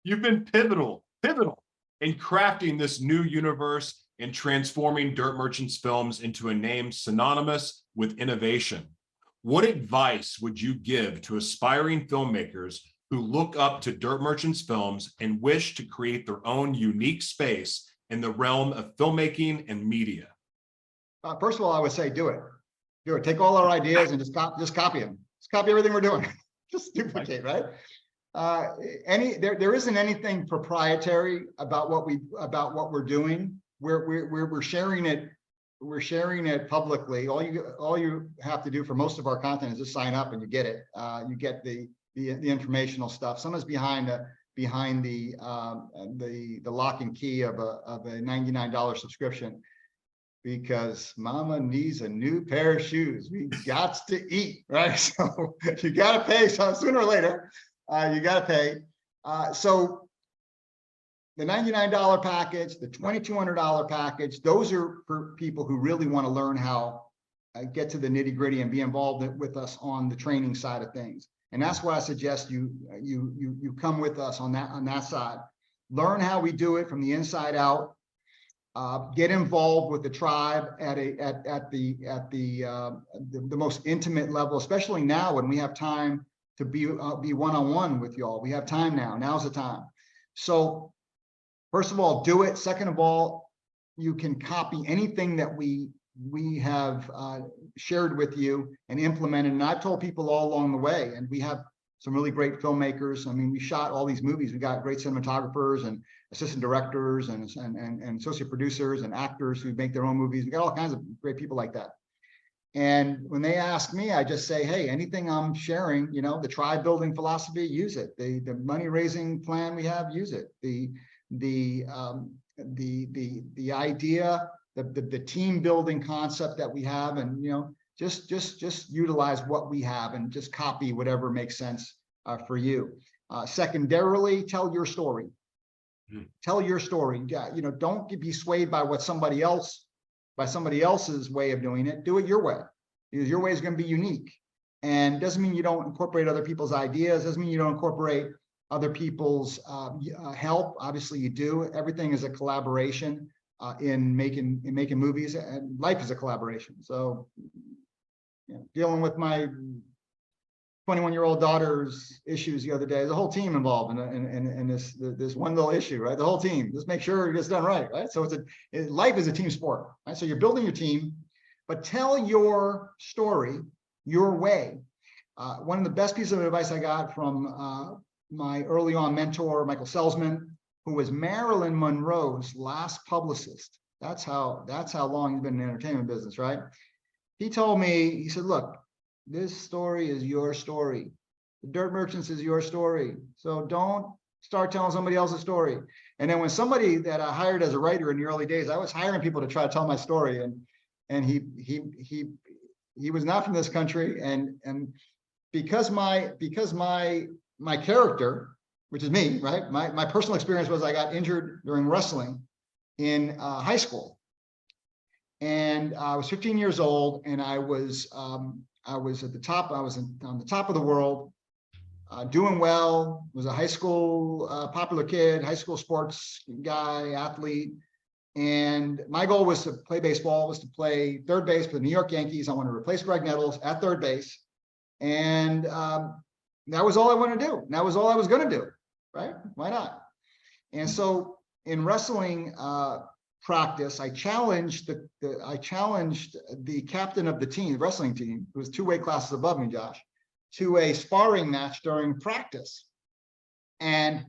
You've been pivotal in crafting this new universe and transforming Dirt Merchants films into a name synonymous with innovation. What advice would you give to aspiring filmmakers who look up to Dirt Merchants films and wish to create their own unique space in the realm of filmmaking and media? First of all, I would say do it. Do it. Take all our ideas and just copy them. Just copy everything we're doing. Just duplicate, right? There isn't anything proprietary about what we're doing. We're sharing it. We're sharing it publicly. All you have to do for most of our content is just sign up and you get it. You get the informational stuff. Some is behind the lock and key of a $99 subscription, because mama needs a new pair of shoes. We got to eat, right? So you got to pay. So sooner or later, you got to pay. So the $99 package, the $2,200 package, those are for people who really want to learn how get to the nitty gritty and be involved with us on the training side of things. And that's why I suggest you come with us on that side. Learn how we do it from the inside out. Get involved with the tribe at the most intimate level, especially now when we have time to be one-on-one with y'all. We have time now. Now's the time. So first of all, do it. Second of all, you can copy anything that we have shared with you and implemented. And I've told people all along the way, and we have some really great filmmakers. I mean, we shot all these movies. We got great cinematographers and assistant directors and associate producers and actors who make their own movies. We got all kinds of great people like that. And when they ask me, I just say, hey, anything I'm sharing, you know, the tribe building philosophy, use it. The money raising plan we have, use it. The idea, the team building concept that we have, and you know, just utilize what we have and just copy whatever makes sense for you. Secondarily, tell your story. Tell your story. You know, don't be swayed by what somebody else's way of doing it. Do it your way, because your way is going to be unique. And it doesn't mean you don't incorporate other people's ideas. Doesn't mean you don't incorporate other people's help. Obviously, you do. Everything is a collaboration in making movies, and life is a collaboration. So, you know, dealing with my 21-year-old daughter's issues the other day, there's a whole team involved in this one little issue, right? The whole team. Just make sure it gets done right, right? So life is a team sport, right? So you're building your team, but tell your story your way. One of the best pieces of advice I got from my early on mentor, Michael Selzman, who was Marilyn Monroe's last publicist. That's how long he's been in the entertainment business, right? He told me, he said, look, this story is your story. The Dirt Merchants is your story. So don't start telling somebody else's story. And then when somebody that I hired as a writer in the early days, I was hiring people to try to tell my story, and he was not from this country, and because my character, which is me, right? My personal experience was I got injured during wrestling in high school, and I was 15 years old, and I was at the top. I was on the top of the world, doing well. Was a high school popular kid, high school sports guy, athlete, and my goal was to play baseball. Was to play third base for the New York Yankees. I wanted to replace Greg Nettles at third base, and that was all I wanted to do. And that was all I was going to do, right? Why not? And so in wrestling practice, I challenged the captain of the team, the wrestling team, who was 2 weight classes above me, Josh, to a sparring match during practice. And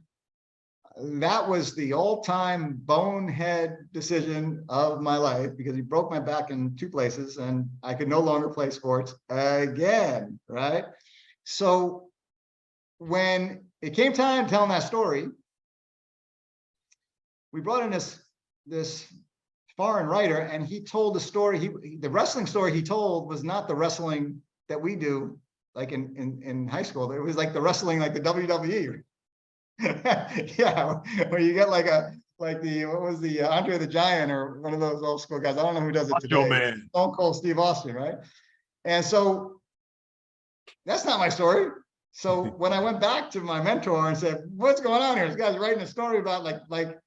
that was the all-time bonehead decision of my life, because he broke my back in 2 places and I could no longer play sports again, right? So when it came time telling that story, we brought in this foreign writer, and he told the story. The wrestling story he told was not the wrestling that we do, like in high school. It was like the wrestling, like the WWE. Yeah, where you get what was the Andre the Giant, or one of those old school guys. I don't know who does it today. Man. Stone Cold Steve Austin, right? And so that's not my story. So when I went back to my mentor and said, what's going on here? This guy's writing a story about like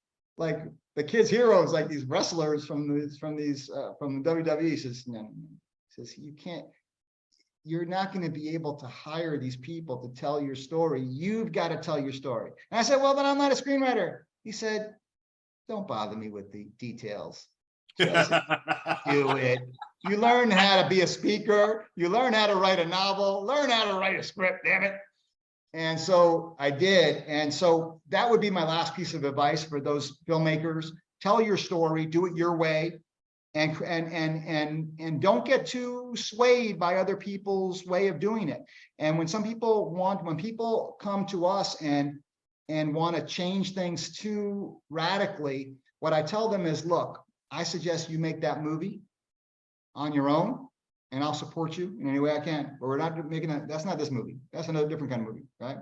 the kids' heroes, like these wrestlers from the WWE. He says, no. He says, you're not going to be able to hire these people to tell your story. You've got to tell your story. And I said, well, then I'm not a screenwriter. He said, don't bother me with the details. Just do it. You learn how to be a speaker. You learn how to write a novel. Learn how to write a script, damn it. And so I did. And so that would be my last piece of advice for those filmmakers. Tell your story, do it your way, and don't get too swayed by other people's way of doing it. And when people come to us and want to change things too radically, what I tell them is, look, I suggest you make that movie on your own, and I'll support you in any way I can. But we're not making that. That's not this movie. That's another different kind of movie, right?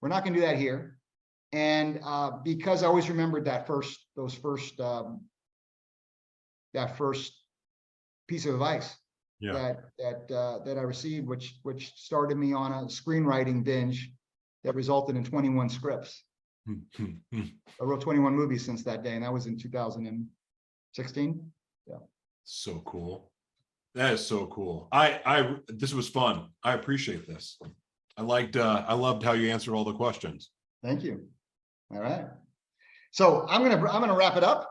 We're not going to do that here. And because I always remembered that first piece of advice that I received, which started me on a screenwriting binge that resulted in 21 scripts. I wrote 21 movies since that day, and that was in 2016. Yeah. So cool. That is so cool. This was fun. I appreciate this. I loved how you answered all the questions. Thank you. All right. So I'm gonna wrap it up.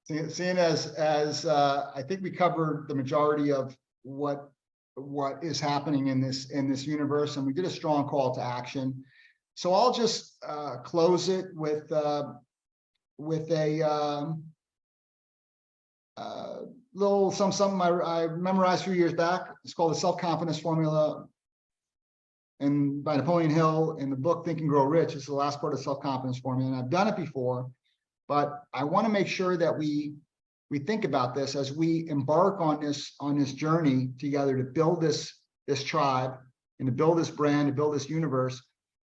Seeing as I think we covered the majority of what is happening in this universe, and we did a strong call to action. So I'll just close it with a little something I memorized a few years back. It's called the self-confidence formula, and by Napoleon Hill in the book Think and Grow Rich. It's the last part of self-confidence formula, and I've done it before, but I want to make sure that we think about this as we embark on this journey together to build this tribe and to build this brand, to build this universe.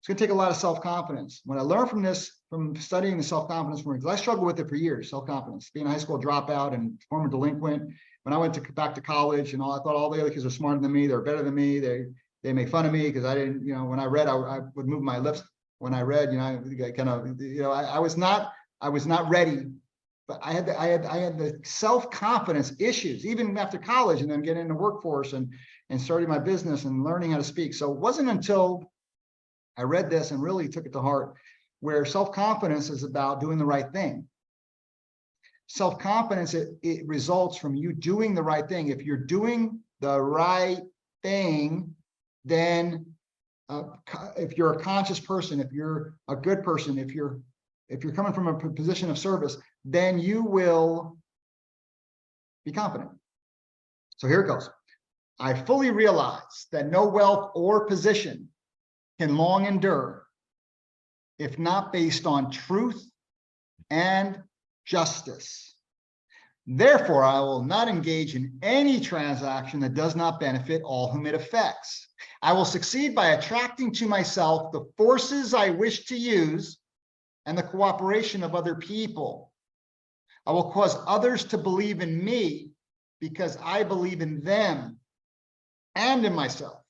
It's going to take a lot of self-confidence. What I learned from studying the self-confidence formula, because I struggled with it for years, self-confidence, being a high school dropout and former delinquent. When I went back to college, and I thought all the other kids were smarter than me, they're better than me. They make fun of me because I didn't, when I read, I would move my lips. When I read, I was not ready. But I had the self-confidence issues even after college, and then getting into the workforce and starting my business and learning how to speak. So it wasn't until I read this and really took it to heart, where self-confidence is about doing the right thing. Self-confidence, it results from you doing the right thing. If you're doing the right thing, then if you're a conscious person, if you're a good person, if you're coming from a position of service, then you will be confident. So here it goes. I fully realize that no wealth or position can long endure if not based on truth and justice. Therefore, I will not engage in any transaction that does not benefit all whom it affects. I will succeed by attracting to myself the forces I wish to use and the cooperation of other people. I will cause others to believe in me because I believe in them and in myself.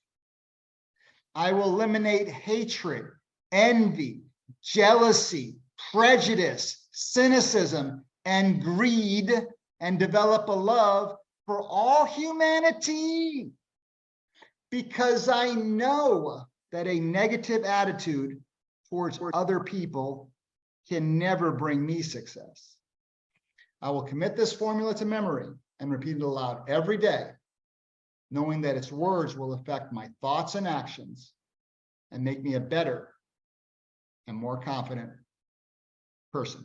I will eliminate hatred, envy, jealousy, prejudice, cynicism, and greed, and develop a love for all humanity, because I know that a negative attitude towards other people can never bring me success. I will commit this formula to memory and repeat it aloud every day, knowing that its words will affect my thoughts and actions and make me a better and more confident person.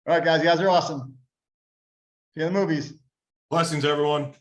All right, guys, you guys are awesome. See you in the movies. Blessings, everyone.